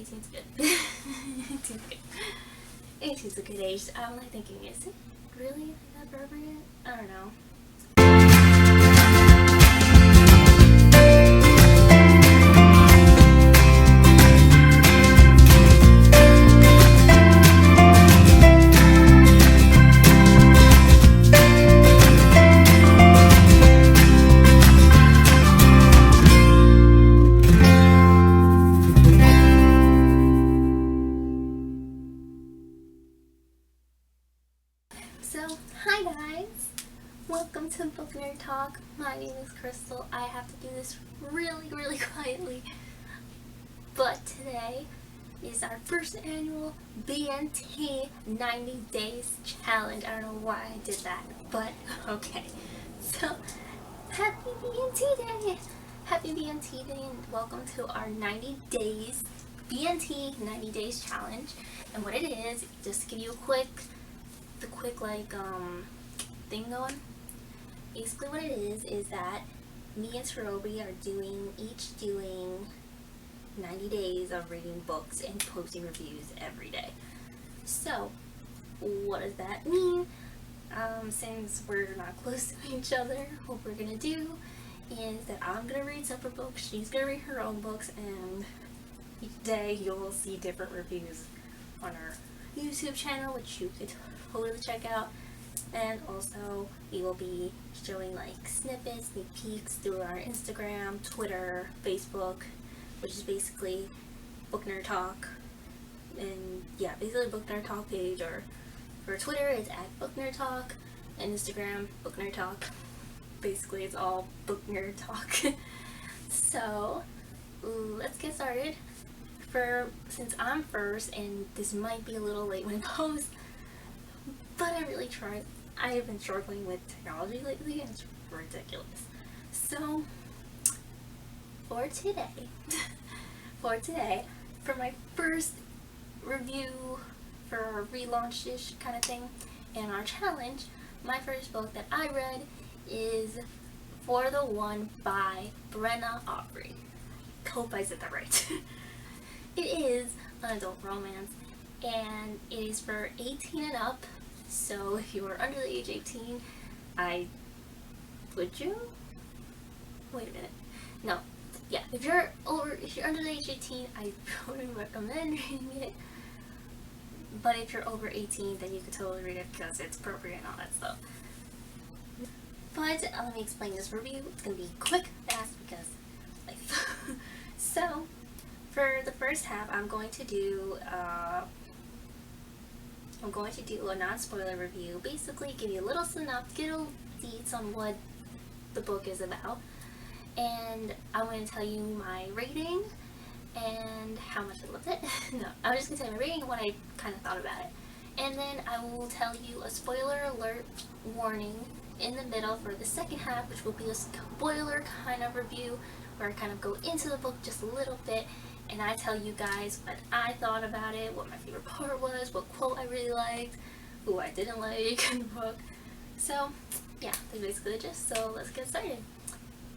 18's good. 18's good. 18's a good age. I'm like thinking, is it really that appropriate? I don't know. So, hi guys! Welcome to BookNerd Talk. My name is Crystal. I have to do this really quietly. But today is our first annual BNT 90 Days Challenge. I don't know why I did that, but okay. So, happy BNT Day! Happy BNT Day and welcome to our 90 Days BNT 90 Days Challenge. And what it is, just to give you a quick thing going. Basically what it is that me and Aubrey are doing 90 days of reading books and posting reviews every day. So what does that mean? Since we're not close to each other, what we're gonna do is that I'm gonna read separate books, she's gonna read her own books, and each day you'll see different reviews on our YouTube channel, which you could totally check out. And also we will be showing like snippets, sneak peeks through our Instagram, Twitter, Facebook, which is basically BookNerd Talk. And yeah, basically BookNerd Talk page, or for Twitter it's at BookNerd Talk, and Instagram BookNerd Talk. Basically it's all BookNerd Talk. So let's get started. Since I'm first, and this might be a little late when it posts, but I really tried. I have been struggling with technology lately and it's ridiculous. So for today, for my first review for our relaunch-ish kind of thing in our challenge, my first book that I read is For the One by Brenna Aubrey. Hope I said that right. It is an adult romance, and it is for 18 and up. So if you are under the age 18, would you? Wait a minute. No. Yeah, if you're under the age 18, I wouldn't recommend reading it. But if you're over 18, then you could totally read it because it's appropriate and all that stuff. But let me explain this review. It's gonna be quick, fast, because life. So for the first half, I'm going to do a non-spoiler review. Basically, give you a little synopsis, get a little deets on what the book is about, and I'm going to tell you my rating and how much I loved it. No, I'm just going to tell you my rating and what I kind of thought about it, and then I will tell you a spoiler alert warning in the middle for the second half, which will be a spoiler kind of review where I kind of go into the book just a little bit. And I tell you guys what I thought about it, what my favorite part was, what quote I really liked, who I didn't like in the book. So, yeah, that's basically just. So let's get started.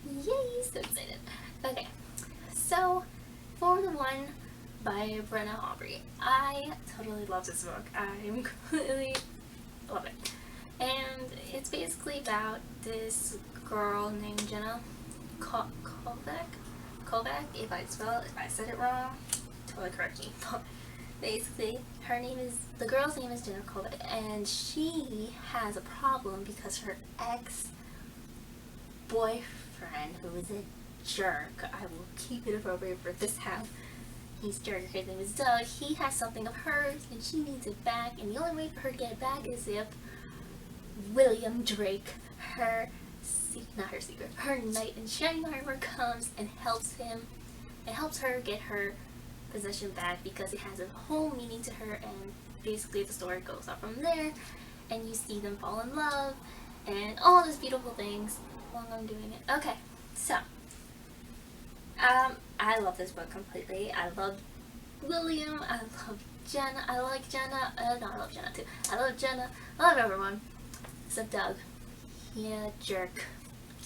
Yay, so excited. Okay, so For the One by Brenna Aubrey. I totally love this book. I completely love it. And it's basically about this girl named Jenna Kovac, if I said it wrong, totally correct me. But basically, the girl's name is Jenna Kovac, and she has a problem because her ex-boyfriend, who is a jerk, I will keep it appropriate for this half, he's a jerk, his name is Doug, he has something of hers, and she needs it back, and the only way for her to get it back is if William Drake, her knight in shining armor, comes and helps her get her possession back, because it has a whole meaning to her. And basically the story goes up from there, and you see them fall in love and all these beautiful things while I'm doing it. Okay, so I love this book completely. I love William, I love Jenna, I like Jenna, I love Jenna too. I love Jenna, I love everyone except Doug. Yeah, jerk.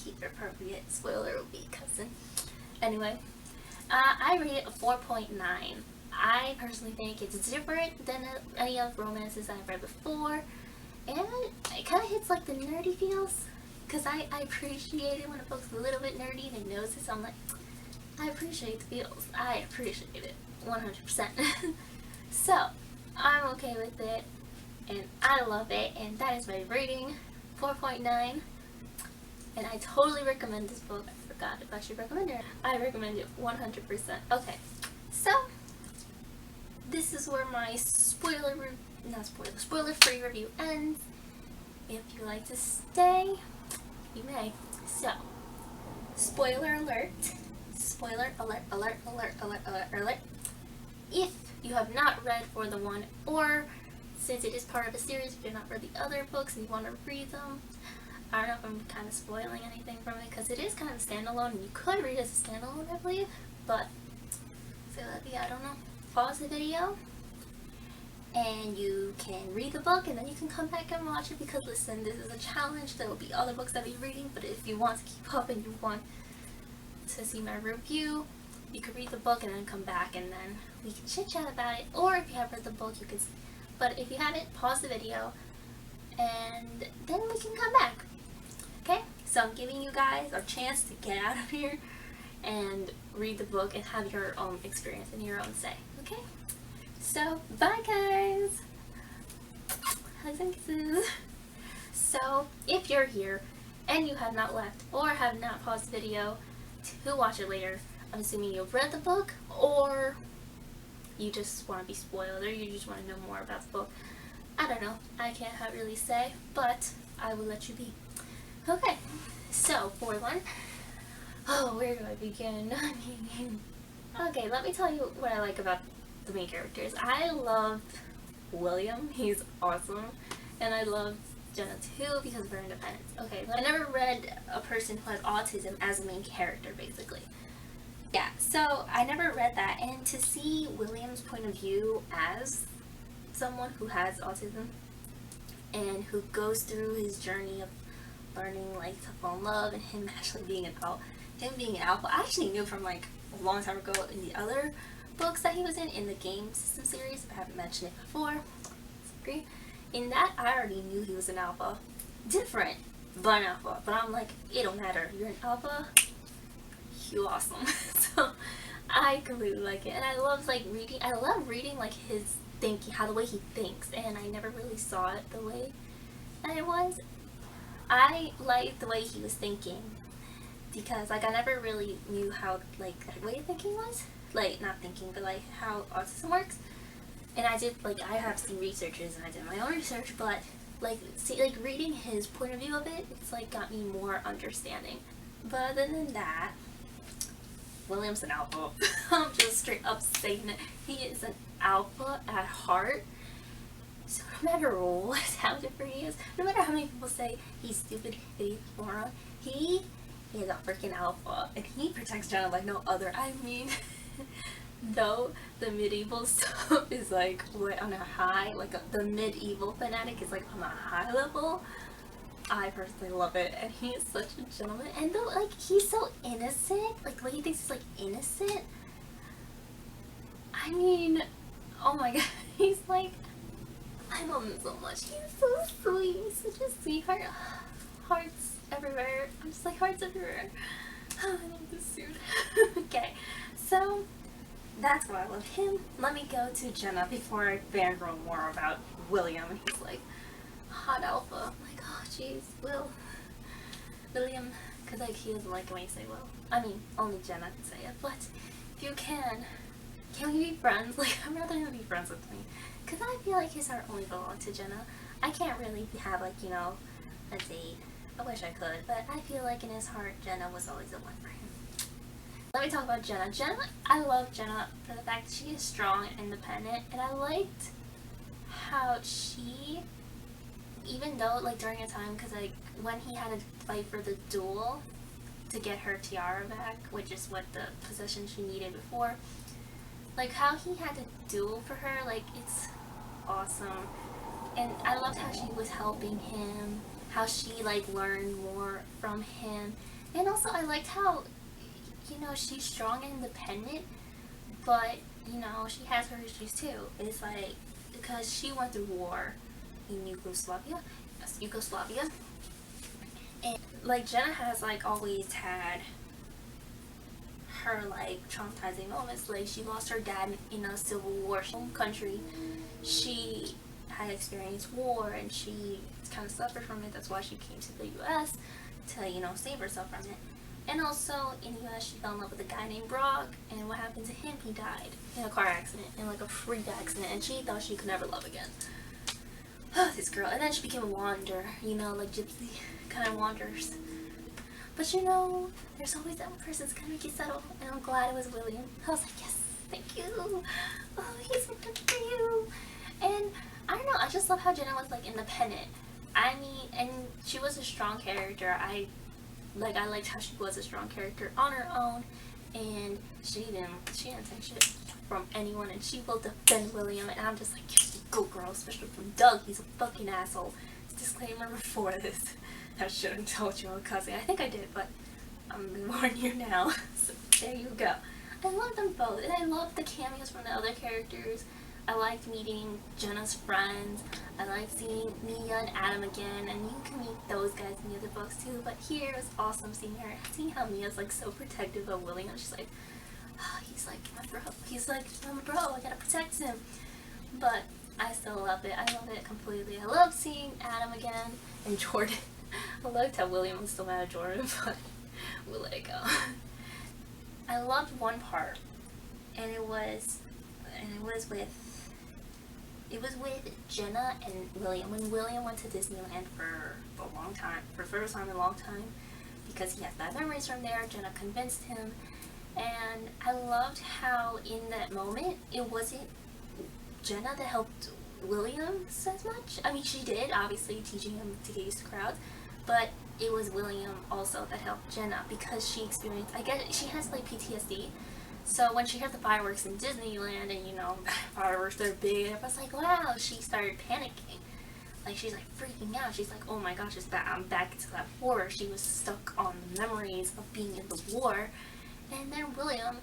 Keep it appropriate. Spoiler will be cousin. Anyway, I rate it a 4.9. I personally think it's different than any of the romances I've read before, and it kind of hits like the nerdy feels, because I appreciate it when a book's a little bit nerdy and it knows it, so I'm like, I appreciate the feels. I appreciate it 100%. So, I'm okay with it, and I love it, and that is my rating, 4.9, and I totally recommend this book. I forgot if I should recommend it. I recommend it 100%. Okay, so this is where my spoiler-free review ends. If you like to stay, you may. So, spoiler alert. Spoiler alert, alert, alert, alert, alert, alert. If you have not read For the One, or since it is part of a series, if you've not read the other books and you want to read them, I don't know if I'm kind of spoiling anything from it, because it is kind of standalone, and you could read it as a standalone, I believe, but, so yeah, I don't know. Pause the video, and you can read the book, and then you can come back and watch it, because listen, this is a challenge. There will be other books that I'll be reading, but if you want to keep up and you want to see my review, you could read the book and then come back, and then we can chit chat about it. Or if you have read the book, you could, but if you haven't, pause the video, and then we can come back. Okay, so I'm giving you guys a chance to get out of here and read the book and have your own experience and your own say. Okay, so bye guys, hugs and kisses. So if you're here and you have not left or have not paused the video to watch it later, I'm assuming you've read the book, or you just want to be spoiled, or you just want to know more about the book. I don't know, I can't really say, but I will let you be. Okay, so for one, oh, where do I begin? Okay, let me tell you what I like about the main characters. I love William, he's awesome, and I love Jenna too because of her independence. Okay, I never read a person who has autism as a main character, basically. Yeah, so I never read that, and to see William's point of view as someone who has autism and who goes through his journey of learning like to fall in love, and him actually being an alpha. I actually knew from like a long time ago in the other books that he was in the game system series. If I haven't mentioned it before, sorry. In that, I already knew he was an alpha. Different, but an alpha. But I'm like, it don't matter. You're an alpha. You awesome. So I completely like it, and I love like reading. I love reading like his thinking, the way he thinks, and I never really saw it the way that it was. I liked the way he was thinking because like I never really knew how like that way of thinking was. Like not thinking, but like how autism works. And I did like I have seen researchers and I did my own research, but like reading his point of view of it, it's like got me more understanding. But other than that, William's an alpha. I'm just straight up saying it. He is an alpha at heart. So no matter how different he is, no matter how many people say he's stupid, he's moron, he is a freaking alpha, and he protects Jenna like no other. I mean, though the medieval stuff is like on a high, like the medieval fanatic is like on a high level, I personally love it, and he is such a gentleman. And though like he's so innocent, like the way he thinks he's like innocent, I mean, oh my god, he's like, I love him so much. He's so sweet. He's such a sweetheart. Hearts everywhere. I'm just like, hearts everywhere. Oh, I love this suit. Okay, so that's why I love him. Let me go to Jenna before I fangirl more about William. And he's like, hot alpha. I'm like, oh jeez, William, because like he doesn't like it when you say Will. I mean, only Jenna can say it, but if you can we be friends? Like, I'd rather him be friends with me. Because I feel like his heart only belongs to Jenna. I can't really have, like, you know, a date. I wish I could, but I feel like in his heart, Jenna was always the one for him. Let me talk about Jenna. I love Jenna for the fact that she is strong and independent, and I liked how she, even though, like, during a time, because, like, when he had to fight for the duel to get her tiara back, which is what the possession she needed before, like how he had to duel for her, like it's awesome. And I loved how she was helping him, how she like learned more from him, and also I liked how, you know, she's strong and independent, but you know, she has her issues too. It's like, because she went through war in Yugoslavia, and like Jenna has like always had her like traumatizing moments. Like she lost her dad in a civil war home country. She had experienced war and she kind of suffered from it. That's why she came to the U.S. to, you know, save herself from it. And also in the U.S. she fell in love with a guy named Brock, and what happened to him? He died in a car accident, in like a freak accident, and she thought she could never love again. This girl. And then she became a wanderer, you know, like gypsy kind of wanderers. But you know, there's always that one person that's gonna make you settle, and I'm glad it was William. I was like, yes, thank you. Oh, he's meant for you. And I don't know, I just love how Jenna was like independent. I mean, and she was a strong character. I liked how she was a strong character on her own, and she didn't take shit from anyone, and she will defend William, and I'm just like, yes, you go girl, especially from Doug. He's a fucking asshole. Disclaimer before this. I should have told you I'm cussing. I think I did, but I'm warning you now. So there you go. I love them both, and I love the cameos from the other characters. I liked meeting Jenna's friends. I liked seeing Mia and Adam again, and you can meet those guys in the other books too. But here it was awesome seeing how Mia's like so protective of William. She's like, oh, he's like my bro. He's like my bro. I gotta protect him. But I still love it. I love it completely. I love seeing Adam again and Jordan. I loved how William was still mad at Jordan, but we'll let it go. I loved one part, and it was with Jenna and William. When William went to Disneyland for a long time, for the first time in a long time, because he has bad memories from there, Jenna convinced him, and I loved how in that moment, it wasn't Jenna that helped William as much. I mean, she did, obviously, teaching him to get used to crowds, but it was William also that helped Jenna, because she experienced, I guess, she has like PTSD. So when she heard the fireworks in Disneyland, and you know, fireworks, they're big, and everyone's like, wow, she started panicking. Like, she's like freaking out. She's like, oh my gosh, I'm back into that horror. She was stuck on the memories of being in the war. And then William,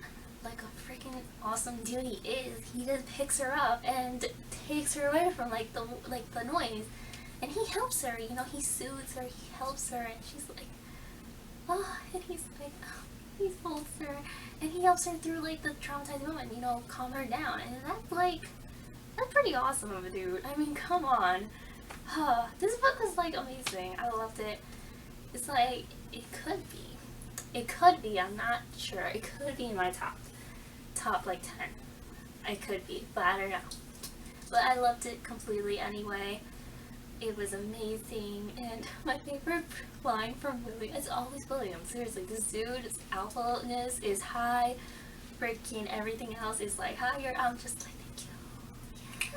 like a freaking awesome dude he is, he just picks her up and takes her away from like the noise. And he helps her, you know, he soothes her, he helps her, and she's like, oh, and he's like, oh, he holds her, and he helps her through like the traumatizing moment, you know, calm her down, and that's pretty awesome of a dude. I mean, come on. This book was like amazing. I loved it. It's like, it could be, I'm not sure, it could be in my top like 10. It could be, but I don't know. But I loved it completely anyway. It was amazing, and my favorite line from William is always William. Seriously, this dude's alpha-ness is high, freaking everything else is like higher. I'm just like, thank you.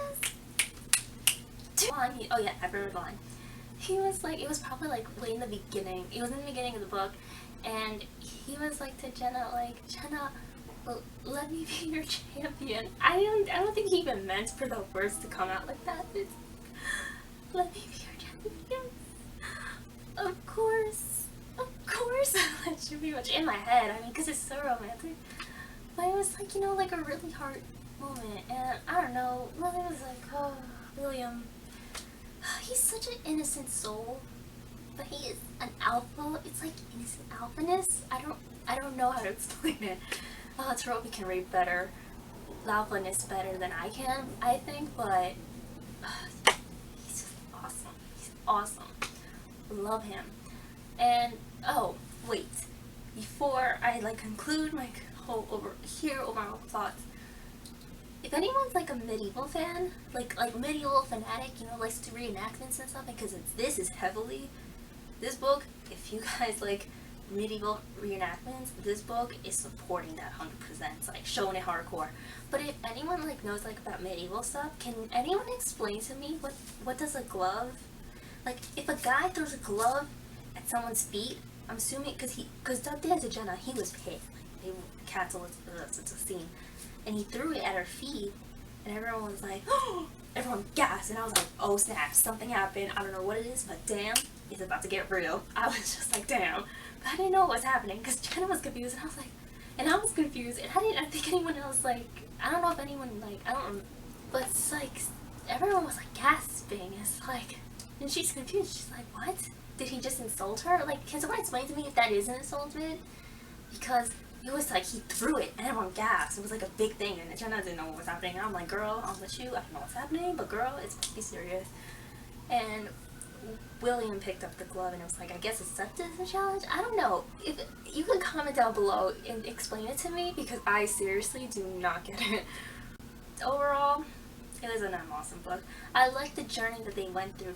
Yes. Oh yeah, I remember the line. He was like, it was probably like way in the beginning. It was in the beginning of the book, and he was like to Jenna, like, Jenna, let me be your champion. I don't think he even meant for the words to come out like that. Let me be your champion. Of course. That should be much in my head. I mean, because it's so romantic. But it was like, you know, like a really hard moment. And I don't know. William was like, oh, William. He's such an innocent soul. But he is an alpha. It's like innocent alphaness. I don't know how to explain it. Trophy can read better. The alphaness better than I can, I think. But awesome. Love him. And oh wait, before I like conclude my whole overall thoughts, if anyone's like a medieval fan, like medieval fanatic, you know, likes to reenactments and stuff, because this book, if you guys like medieval reenactments, this book is supporting that 100%. It's like showing it hardcore. But if anyone like knows like about medieval stuff, can anyone explain to me what does a glove, like, if a guy throws a glove at someone's feet, I'm assuming, because Doug did it to Jenna, he was pissed. Like, they canceled it's a scene. And he threw it at her feet, and everyone was like, oh! Everyone gasped, and I was like, oh snap, something happened. I don't know what it is, but damn, it's about to get real. I was just like, damn. But I didn't know what was happening, because Jenna was confused, and I was like, And I was confused, and I think anyone else, like, I don't know if anyone, like, I don't know, but it's like, everyone was like gasping. It's like, and she's confused. She's like, what? Did he just insult her? Like, can someone explain to me if that is an insultment? Because it was like he threw it and everyone gasped. It was like a big thing, and Jenna didn't know what was happening. And I'm like, girl, I'm with you. I don't know what's happening, but girl, it's supposed to be serious. And William picked up the glove and it was like, I guess accepted the challenge? I don't know. If you can comment down below and explain it to me, because I seriously do not get it. Overall, it was an awesome book. I like the journey that they went through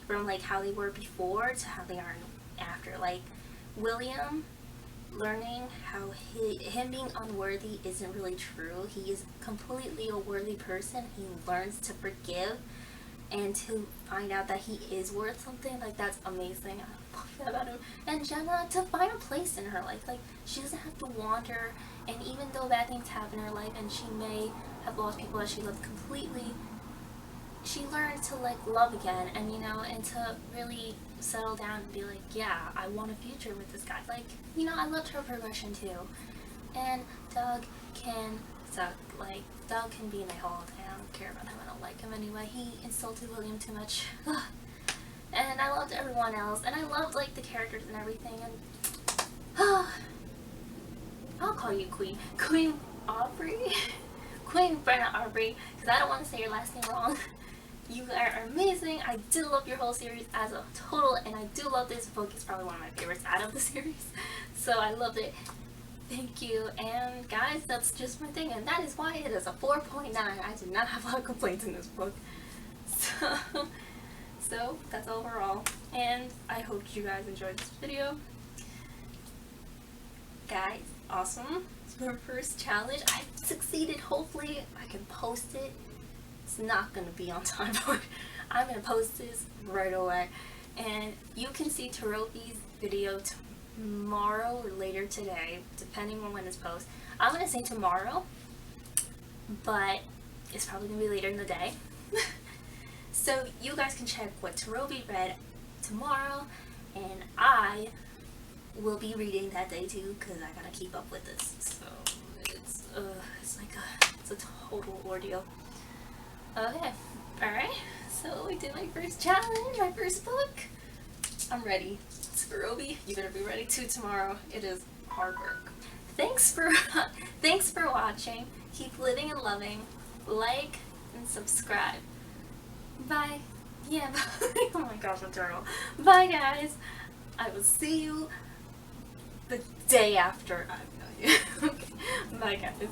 from like how they were before to how they are after. Like William learning how him being unworthy isn't really true. He is completely a worthy person. He learns to forgive and to find out that he is worth something. Like, that's amazing. I love that about him. And Jenna, to find a place in her life. Like, she doesn't have to wander, and even though bad things happen in her life and she may have lost people that she loved completely, she learned to like love again, and you know, and to really settle down and be like, yeah, I want a future with this guy. Like, you know, I loved her progression too. And Doug can suck. Like, Doug can be an a-hole. I don't care about him. I don't like him anyway. He insulted William too much. And I loved everyone else, and I loved like the characters and everything. And I'll call you Queen Aubrey. Queen Brenna Aubrey, because I don't want to say your last name wrong. You are amazing. I did love your whole series as a total, and I do love this book. It's probably one of my favorites out of the series. So I loved it. Thank you. And guys, that's just my thing, and that is why it is a 4.9. I did not have a lot of complaints in this book. So that's overall. And I hope you guys enjoyed this video. Guys, awesome. It's my first challenge. I succeeded. Hopefully I can post it. It's not going to be on time for it. I'm going to post this right away. And you can see Taropi's video tomorrow or later today, depending on when it's posted. I'm going to say tomorrow, but it's probably going to be later in the day. So you guys can check what Taropi read tomorrow, and I will be reading that day too, because I gotta keep up with this. So it's like it's a total ordeal. Okay, alright, so we did my first challenge, my first book. I'm ready. Taropi, you better be ready too tomorrow. It is hard work. Thanks for watching. Keep living and loving. Like and subscribe. Bye. Yeah, bye. Oh my gosh, I'm terrible. Bye guys. I will see you the day after. I have no idea. Okay. Bye guys.